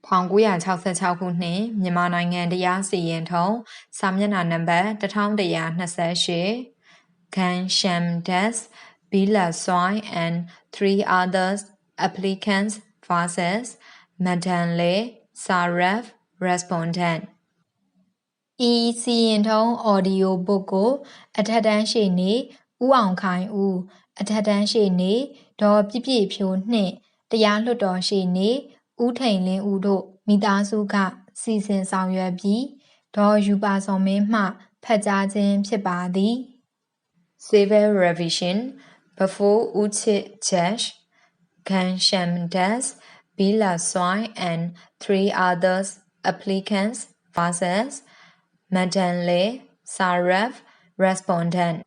1966 ခုနှစ် မြန်မာနိုင်ငံတရားစီရင်ထုံးစာမျက်နှာနံပါတ်1128 GHANSHAMDAS, BILASROY and 3 others applicants versus MADANLAL, SARAF, RESPONDENT ဤစီရင်ထုံး audio book ကိုအထက်တန်းရှေ့နေဦးအောင်ခိုင်ဦးအထက်တန်းရှေ့နေဒေါ်ပြည့်ပြည့်ဖြိုးနှင့်တရားလွှတ်တော်ရှေ့နေဦးထိန်လင်းဦးတို့မိသားစုကစီစဉ်ဆောင်ရွက်ပြီးဒေါ်ယူပါစော်မင်းမှဖတ်ကြားခြင်းဖြစ်ပါသည် Civil Revision before Uchit Judge GHANSHAMDAS, BILASROY and 3 others applicants versus MADANLAL, SARAF, Respondent.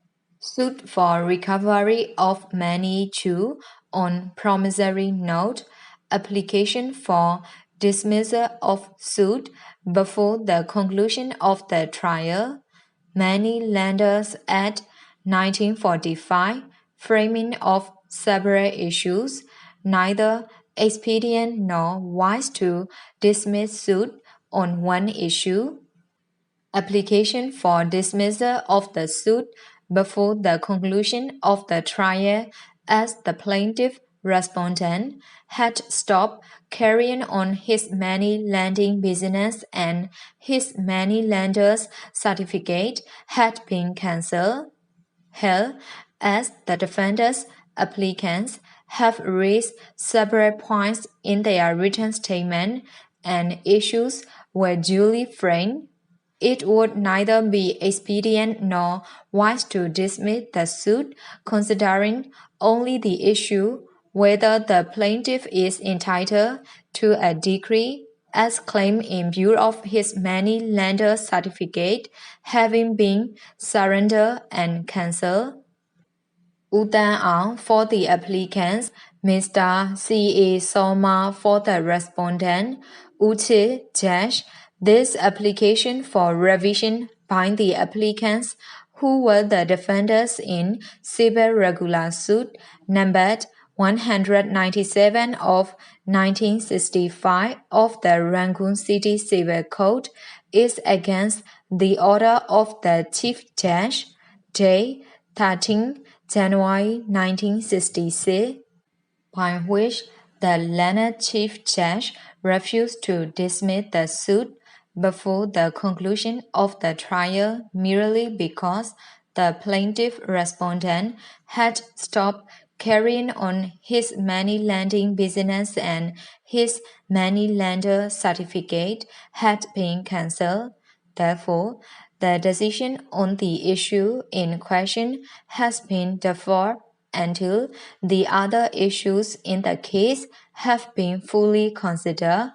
Suit for recovery of money due on promissory note. Application for dismissal of suit before the conclusion of the trial. Money Lenders Act 1945. Framing of several issues. Neither expedient nor wise to dismiss suit on one issue. Application for dismissal of the suit before the conclusion of the trial as the plaintiff respondent had stopped carrying on his money lending business and his money lender's certificate had been cancelled. Hell, as the defendants applicants have raised several points in their written statement and issues were duly framed. It would neither be expedient nor wise to dismiss the suit, considering only the issue whether the plaintiff is entitled to a decree as claimed in view of his money lender certificate having been surrendered and cancelled. Udan for the applicants, Mr. C.A. Soma for the respondent, Uchit Judge. This application for revision by the applicants who were the defendants in civil regular suit numbered 197 of 1965 of the Rangoon City Civil Code is against the order of the Chief Judge, day 13 January 1966, by which the learned Chief Judge refused to dismiss the suit before the conclusion of the trial merely because the plaintiff respondent had stopped carrying on his money lending business and his money lender certificate had been cancelled. Therefore, the decision on the issue in question has been deferred until the other issues in the case have been fully considered.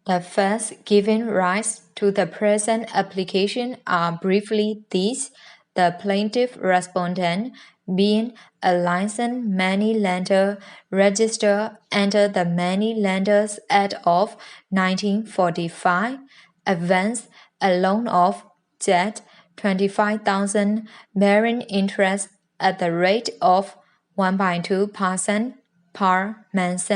The facts giving rise to the present application are briefly these: the plaintiff respondent being a licensed money lender registered under the Money Lenders Act of 1945, advanced a loan of debt 25,000 bearing interest at the rate of 1.2% per month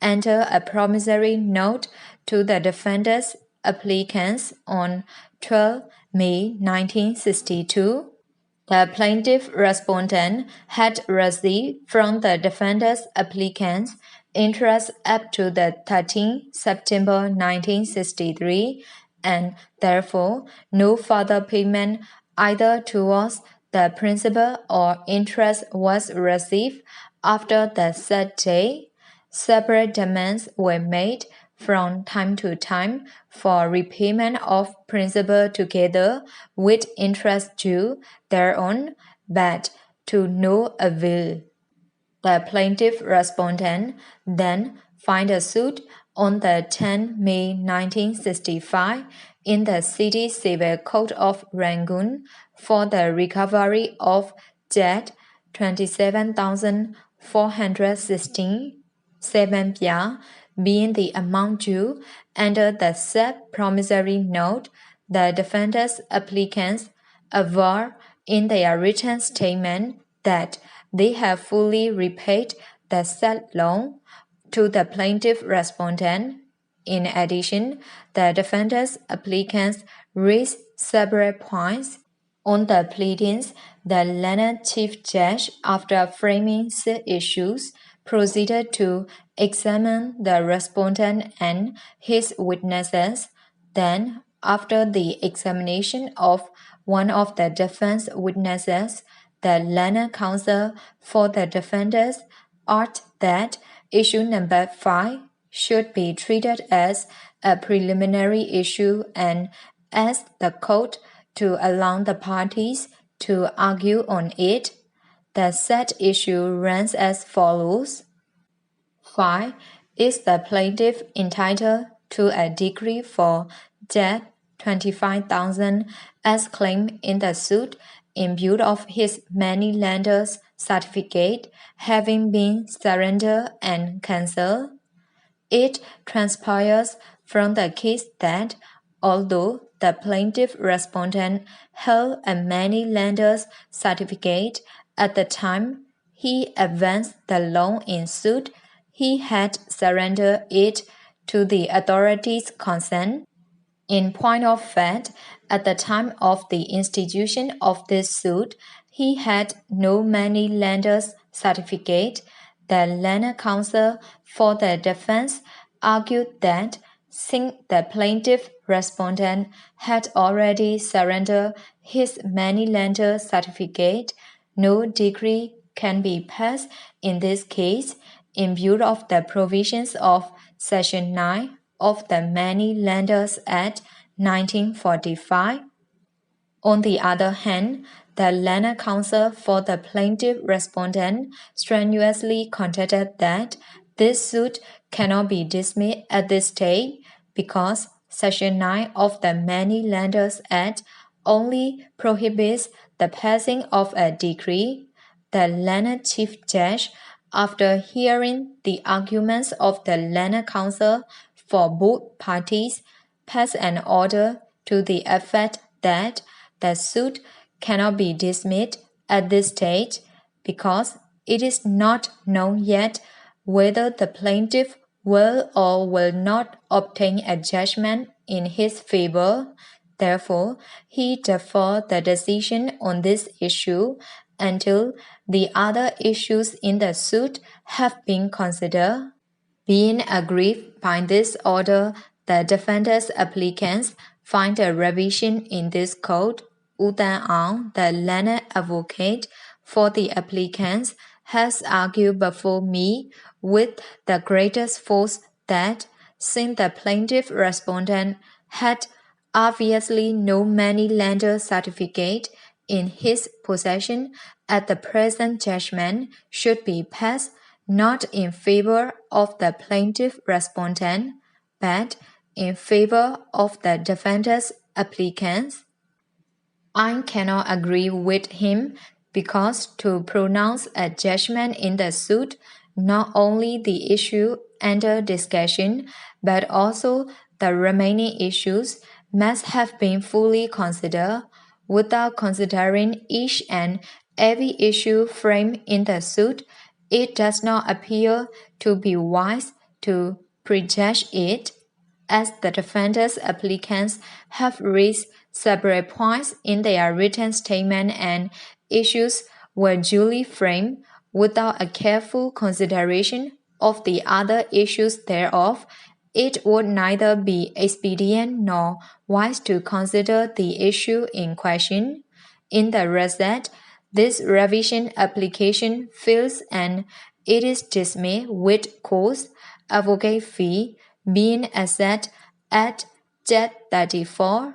under a promissory note to the defendants applicants on 12 May 1962. The plaintiff respondent had received from the defendants applicants interest up to the 13th September 1963 and therefore no further payment either towards the principal or interest was received after the said day. Separate demands were made from time to time for repayment of principal together with interest due thereon, but to no avail. The plaintiff respondent then filed a suit on the 10 May 1965 in the City Civil Code of Rangoon for the recovery of debt 27,416, 7 pya, being the amount due under the said promissory note. The defendants applicants aver in their written statement that they have fully repaid the said loan to the plaintiff respondent In addition, the defendant's applicants raised several points on the pleadings. The Lenna Chief Judge, after framing the issues, proceeded to examine the respondent and his witnesses. Then, after the examination of one of the defense witnesses, the Lenna counsel for the defendants argued that issue number 5 should be treated as a preliminary issue and asked the court to allow the parties to argue on it. The said issue runs as follows. 5. Is the plaintiff entitled to a decree for death 25,000 as claimed in the suit in view of his money-lender's certificate having been surrendered and cancelled? It transpires from the case that, although the plaintiff respondent held a money-lender's certificate at the time he advanced the loan in suit, he had surrendered it to the authorities concerned. In point of fact, at the time of the institution of this suit, he had no money-lender's certificate. The Lenna counsel for the defense argued that since the plaintiff respondent had already surrendered his money-lender certificate, no decree can be passed in this case in view of the provisions of Section 9 of the Money Lenders Act 1945. On the other hand, the Lenna counsel for the plaintiff respondent strenuously contended that this suit cannot be dismissed at this stage because Section 9 of the Money Lenders Act only prohibits the passing of a decree. The Lenna Chief Judge, after hearing the arguments of the Lenna counsel for both parties, passed an order to the effect that the suit cannot be dismissed at this stage because it is not known yet whether the plaintiff will or will not obtain a judgment in his favor. Therefore, he deferred the decision on this issue until the other issues in the suit have been considered. Being aggrieved by this order, the defendant's applicants find a revision in this code. U Tan Aung, the Lenna advocate for the applicants, has argued before me with the greatest force that since the plaintiff respondent had obviously no money-lender certificate in his possession at the present judgment should be passed not in favor of the plaintiff respondent, but in favor of the defendant's applicants. I cannot agree with him because to pronounce a judgment in the suit, not only the issue under discussion, but also the remaining issues must have been fully considered. Without considering each and every issue framed in the suit, it does not appear to be wise to prejudge it. As the defendant's applicants have raised several points in their written statement and issues were duly framed without a careful consideration of the other issues thereof, it would neither be expedient nor wise to consider the issue in question. In the result, this revision application fails and it is dismissed with cost, advocate fee being assessed at Jet 34,